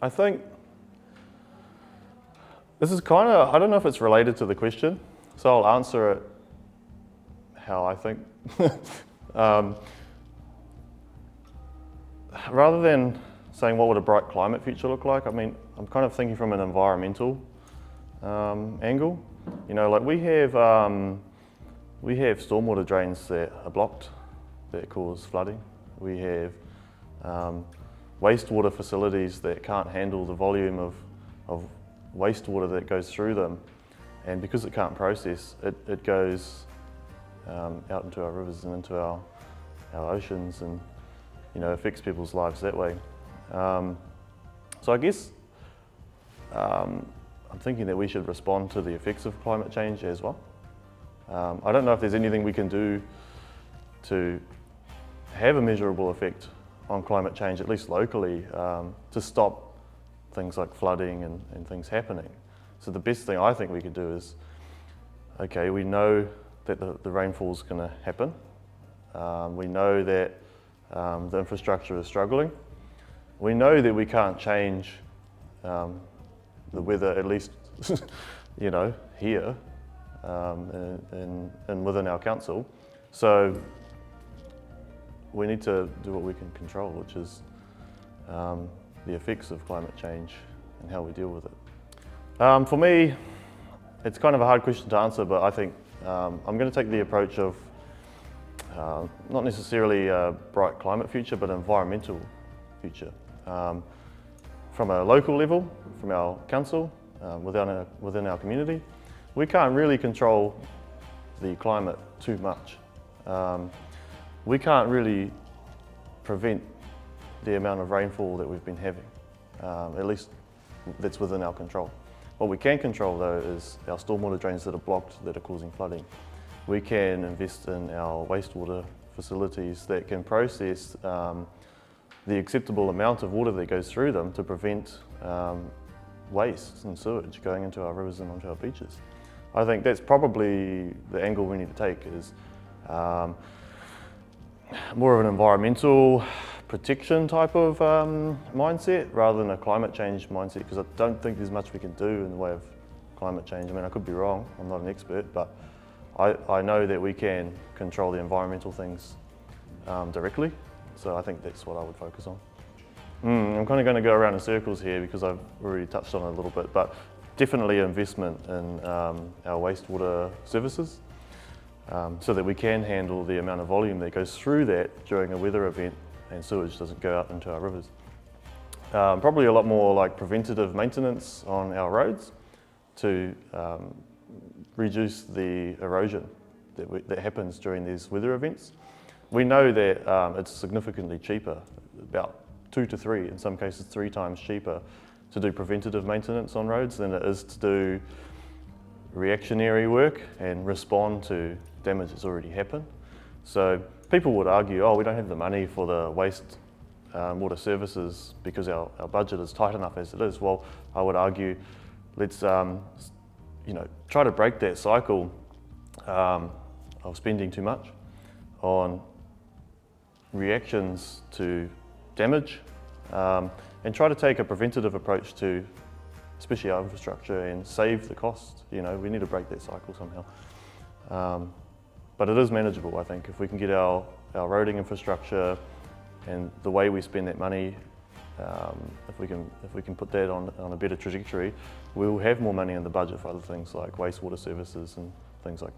I think this is kind of, I don't know if it's related to the question, so I'll answer it how I think. Rather than saying what would a bright climate future look like, I mean, I'm kind of thinking from an environmental angle. You know, like we have stormwater drains that are blocked that cause flooding. We have wastewater facilities that can't handle the volume of wastewater that goes through them, and because it can't process, it goes out into our rivers and into our oceans, and you know, affects people's lives that way. So I guess I'm thinking that we should respond to the effects of climate change as well. I don't know if there's anything we can do to have a measurable effect on climate change, at least locally, to stop things like flooding and things happening. So the best thing I think we could do is, okay, we know that the rainfall's going to happen. We know that the infrastructure is struggling. We know that we can't change the weather, at least you know, here and within our council. So we need to do what we can control, which is the effects of climate change and how we deal with it. For me, it's kind of a hard question to answer, but I think I'm going to take the approach of not necessarily a bright climate future, but an environmental future. From a local level, from our council, within our community, we can't really control the climate too much. We can't really prevent the amount of rainfall that we've been having, at least that's within our control. What we can control though is our stormwater drains that are blocked, that are causing flooding. We can invest in our wastewater facilities that can process the acceptable amount of water that goes through them to prevent waste and sewage going into our rivers and onto our beaches. I think that's probably the angle we need to take, is more of an environmental protection type of mindset rather than a climate change mindset, because I don't think there's much we can do in the way of climate change. I mean, I could be wrong, I'm not an expert, but I know that we can control the environmental things directly, so I think that's what I would focus on. I'm kind of going to go around in circles here because I've already touched on it a little bit, but definitely investment in our wastewater services so that we can handle the amount of volume that goes through that during a weather event and sewage doesn't go out into our rivers. Probably a lot more like preventative maintenance on our roads to reduce the erosion that happens during these weather events. We know that it's significantly cheaper, about 2 to 3, in some cases 3 times cheaper, to do preventative maintenance on roads than it is to do reactionary work and respond to damage that's already happened. So people would argue, oh, we don't have the money for the waste water services because our budget is tight enough as it is. Well, I would argue, let's you know, try to break that cycle of spending too much on reactions to damage, and try to take a preventative approach to especially our infrastructure and save the cost. You know, we need to break that cycle somehow. But it is manageable, I think. If we can get our roading infrastructure and the way we spend that money, if we can put that on a better trajectory, we'll have more money in the budget for other things like wastewater services and things like that.